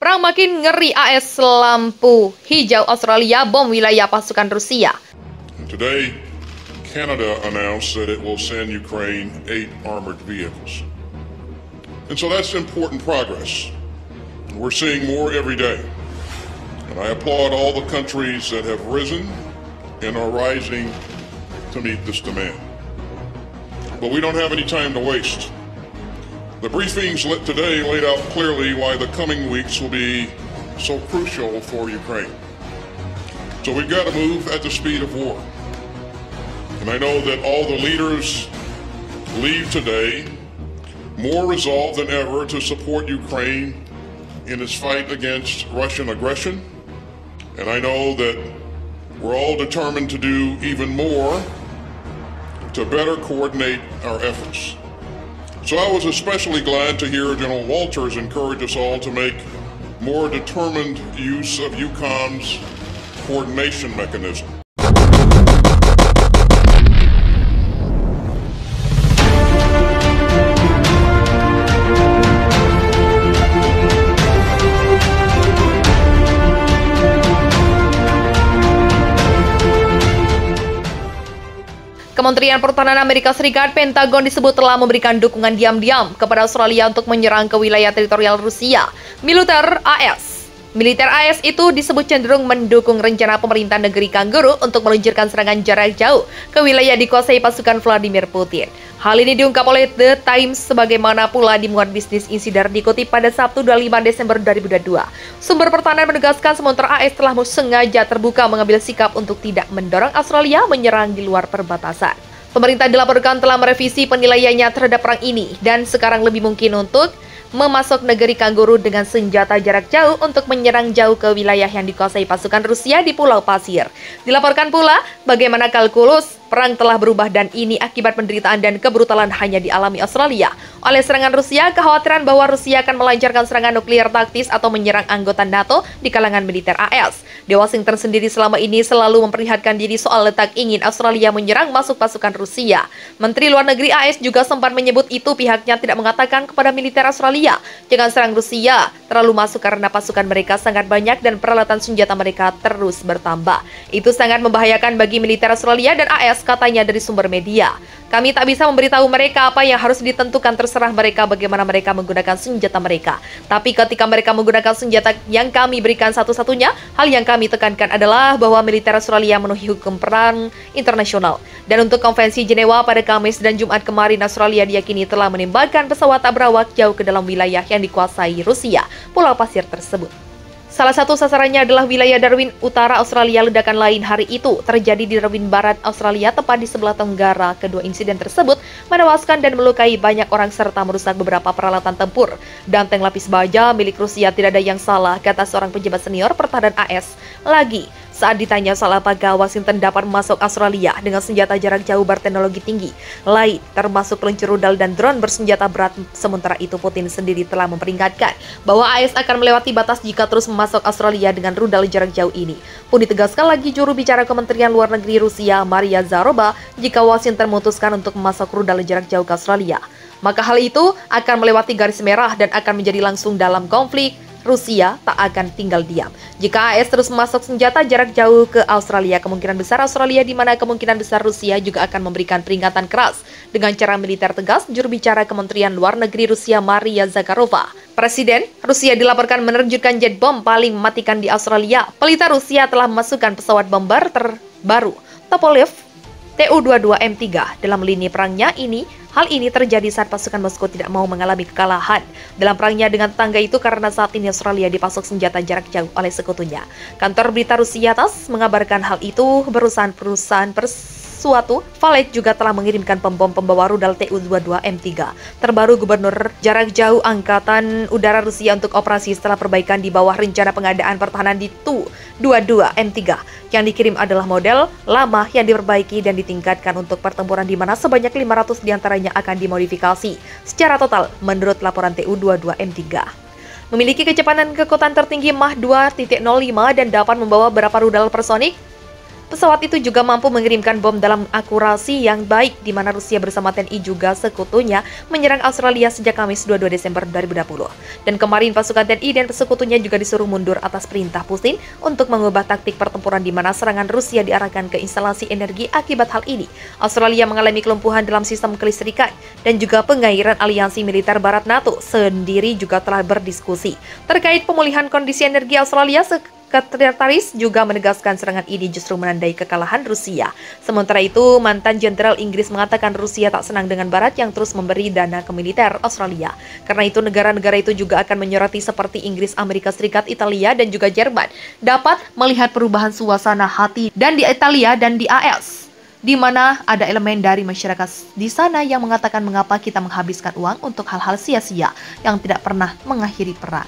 Perang makin ngeri, AS lampu hijau Australia bom wilayah pasukan Rusia. Today, Canada announced that it will send Ukraine 8 armored vehicles. And so that's important progress. We're seeing more every day. And I applaud all the countries that have risen and are rising to meet this demand. But we don't have any time to waste. The briefings today laid out clearly why the coming weeks will be so crucial for Ukraine. So we've got to move at the speed of war. And I know that all the leaders leave today more resolved than ever to support Ukraine in its fight against Russian aggression. And I know that we're all determined to do even more to better coordinate our efforts. So I was especially glad to hear General Walters encourage us all to make more determined use of EUCOM's coordination mechanism. Kementerian Pertahanan Amerika Serikat, Pentagon, disebut telah memberikan dukungan diam-diam kepada Australia untuk menyerang ke wilayah teritorial Rusia. Militer AS itu disebut cenderung mendukung rencana pemerintah negeri Kangguru untuk meluncurkan serangan jarak jauh ke wilayah dikuasai pasukan Vladimir Putin. Hal ini diungkap oleh The Times sebagaimana pula dimuat Business Insider dikutip pada Sabtu 25 Desember 2022. Sumber pertahanan menegaskan sementara AS telah sengaja terbuka mengambil sikap untuk tidak mendorong Australia menyerang di luar perbatasan. Pemerintah dilaporkan telah merevisi penilaiannya terhadap perang ini dan sekarang lebih mungkin untuk memasok negeri Kangguru dengan senjata jarak jauh untuk menyerang jauh ke wilayah yang dikuasai pasukan Rusia di Pulau Pasir. Dilaporkan pula bagaimana kalkulus perang telah berubah dan ini akibat penderitaan dan kebrutalan hanya dialami Australia. Oleh serangan Rusia, kekhawatiran bahwa Rusia akan melancarkan serangan nuklir taktis atau menyerang anggota NATO di kalangan militer AS. Di Washington sendiri selama ini selalu memperlihatkan diri soal letak ingin Australia menyerang masuk pasukan Rusia. Menteri Luar Negeri AS juga sempat menyebut itu pihaknya tidak mengatakan kepada militer Australia, jangan serang Rusia terlalu masuk karena pasukan mereka sangat banyak dan peralatan senjata mereka terus bertambah. Itu sangat membahayakan bagi militer Australia dan AS, katanya dari sumber media. Kami tak bisa memberitahu mereka apa yang harus ditentukan, terserah mereka bagaimana mereka menggunakan senjata mereka. Tapi ketika mereka menggunakan senjata yang kami berikan satu-satunya, hal yang kami tekankan adalah bahwa militer Australia memenuhi hukum perang internasional. Dan untuk konvensi Jenewa pada Kamis dan Jumat kemarin, Australia diyakini telah menembakkan pesawat tak berawak jauh ke dalam wilayah yang dikuasai Rusia, Pulau Pasir tersebut. Salah satu sasarannya adalah wilayah Darwin Utara, Australia. Ledakan lain hari itu terjadi di Darwin Barat, Australia, tepat di sebelah tenggara. Kedua insiden tersebut menewaskan dan melukai banyak orang serta merusak beberapa peralatan tempur. Dan tank lapis baja milik Rusia tidak ada yang salah, kata seorang pejabat senior pertahanan AS. Lagi, saat ditanya soal apakah Washington dapat memasok Australia dengan senjata jarak jauh berteknologi tinggi lain, termasuk peluncur rudal dan drone bersenjata berat, sementara itu Putin sendiri telah memperingatkan bahwa AS akan melewati batas jika terus memasok Australia dengan rudal jarak jauh ini. Pun ditegaskan lagi juru bicara Kementerian Luar Negeri Rusia, Maria Zakharova, jika Washington memutuskan untuk memasok rudal jarak jauh ke Australia, maka hal itu akan melewati garis merah dan akan menjadi langsung dalam konflik. Rusia tak akan tinggal diam. Jika AS terus memasok senjata jarak jauh ke Australia, kemungkinan besar Australia di mana kemungkinan besar Rusia juga akan memberikan peringatan keras dengan cara militer tegas, juru bicara Kementerian Luar Negeri Rusia Maria Zakharova. Presiden Rusia dilaporkan menerjunkan jet bom paling mematikan di Australia. Pelita Rusia telah memasukkan pesawat bomber terbaru Tupolev Tu-22M3 dalam lini perangnya ini. Hal ini terjadi saat pasukan Moskow tidak mau mengalami kekalahan dalam perangnya dengan tetangga itu karena saat ini Australia dipasok senjata jarak jauh oleh sekutunya. Kantor berita Rusia TASS mengabarkan hal itu perusahaan suatu Valet juga telah mengirimkan pembom pembawa rudal Tu-22M3 terbaru Gubernur jarak jauh Angkatan Udara Rusia untuk operasi setelah perbaikan di bawah rencana pengadaan pertahanan di Tu-22M3 yang dikirim adalah model lama yang diperbaiki dan ditingkatkan untuk pertempuran di mana sebanyak 500 diantaranya akan dimodifikasi secara total menurut laporan Tu-22M3. Memiliki kecepatan kekuatan tertinggi Mach 2.05 dan dapat membawa beberapa rudal personik Pesawat itu juga mampu mengirimkan bom dalam akurasi yang baik, di mana Rusia bersama TNI juga sekutunya menyerang Australia sejak Kamis 22 Desember 2020. Dan kemarin pasukan TNI dan sekutunya juga disuruh mundur atas perintah Putin untuk mengubah taktik pertempuran, di mana serangan Rusia diarahkan ke instalasi energi. Akibat hal ini, Australia mengalami kelumpuhan dalam sistem kelistrikan, dan juga pengairan aliansi militer Barat NATO sendiri juga telah berdiskusi terkait pemulihan kondisi energi Australia. Sekretaris juga menegaskan serangan ini justru menandai kekalahan Rusia. Sementara itu, mantan Jenderal Inggris mengatakan Rusia tak senang dengan Barat yang terus memberi dana ke militer Australia. Karena itu, negara-negara itu juga akan menyoroti seperti Inggris, Amerika Serikat, Italia, dan juga Jerman dapat melihat perubahan suasana hati dan di Italia dan di AS, di mana ada elemen dari masyarakat di sana yang mengatakan mengapa kita menghabiskan uang untuk hal-hal sia-sia yang tidak pernah mengakhiri perang.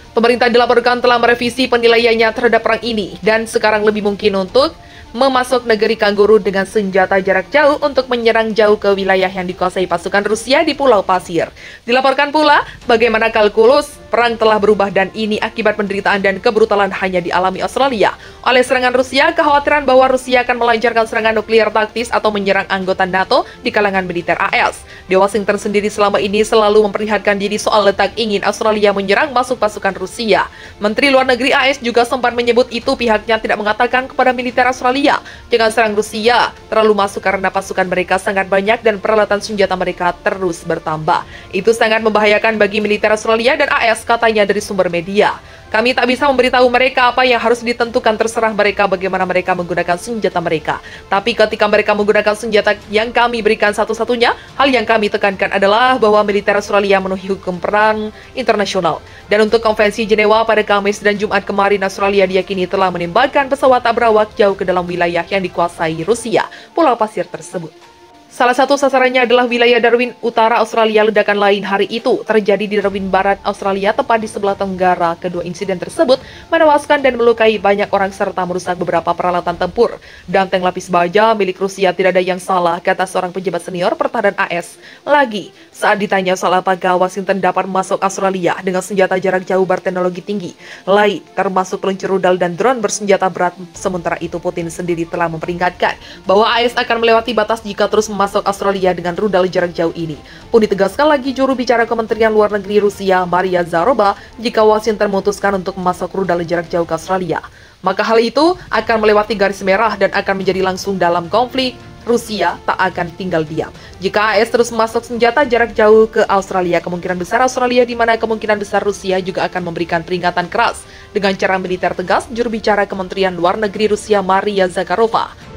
Pemerintah dilaporkan telah merevisi penilaiannya terhadap perang ini dan sekarang lebih mungkin untuk memasuk negeri Kangguru dengan senjata jarak jauh untuk menyerang jauh ke wilayah yang dikuasai pasukan Rusia di Pulau Pasir. Dilaporkan pula bagaimana kalkulus perang telah berubah, dan ini akibat penderitaan dan kebrutalan hanya dialami Australia. Oleh serangan Rusia, kekhawatiran bahwa Rusia akan melancarkan serangan nuklir taktis atau menyerang anggota NATO di kalangan militer AS. Di Washington sendiri selama ini selalu memperlihatkan diri soal letak ingin Australia menyerang masuk pasukan Rusia. Menteri Luar Negeri AS juga sempat menyebut itu pihaknya tidak mengatakan kepada militer Australia, jangan serang Rusia terlalu masuk karena pasukan mereka sangat banyak dan peralatan senjata mereka terus bertambah. Itu sangat membahayakan bagi militer Australia dan AS, katanya dari sumber media. Kami tak bisa memberitahu mereka apa yang harus ditentukan, terserah mereka bagaimana mereka menggunakan senjata mereka. Tapi ketika mereka menggunakan senjata yang kami berikan satu-satunya, hal yang kami tekankan adalah bahwa militer Australia memenuhi hukum perang internasional. Dan untuk konvensi Jenewa pada Kamis dan Jumat kemarin, Australia diyakini telah menembakkan pesawat tak berawak jauh ke dalam wilayah yang dikuasai Rusia, Pulau Pasir tersebut. Salah satu sasarannya adalah wilayah Darwin Utara, Australia. Ledakan lain hari itu terjadi di Darwin Barat, Australia, tepat di sebelah tenggara. Kedua insiden tersebut menewaskan dan melukai banyak orang serta merusak beberapa peralatan tempur dan tank lapis baja milik Rusia. Tidak ada yang salah, kata seorang pejabat senior pertahanan AS. Lagi, saat ditanya soal apakah Washington dapat masuk Australia dengan senjata jarak jauh berteknologi tinggi lain, termasuk peluncur rudal dan drone bersenjata berat. Sementara itu, Putin sendiri telah memperingatkan bahwa AS akan melewati batas jika terus masuk Australia dengan rudal jarak jauh ini. Pun ditegaskan lagi juru bicara Kementerian Luar Negeri Rusia, Maria Zakharova, jika Washington memutuskan untuk memasok rudal jarak jauh ke Australia, maka hal itu akan melewati garis merah dan akan menjadi langsung dalam konflik. Rusia tak akan tinggal diam. Jika AS terus memasok senjata jarak jauh ke Australia, kemungkinan besar Australia, di mana kemungkinan besar Rusia juga akan memberikan peringatan keras dengan cara militer tegas, juru bicara Kementerian Luar Negeri Rusia Maria Zakharova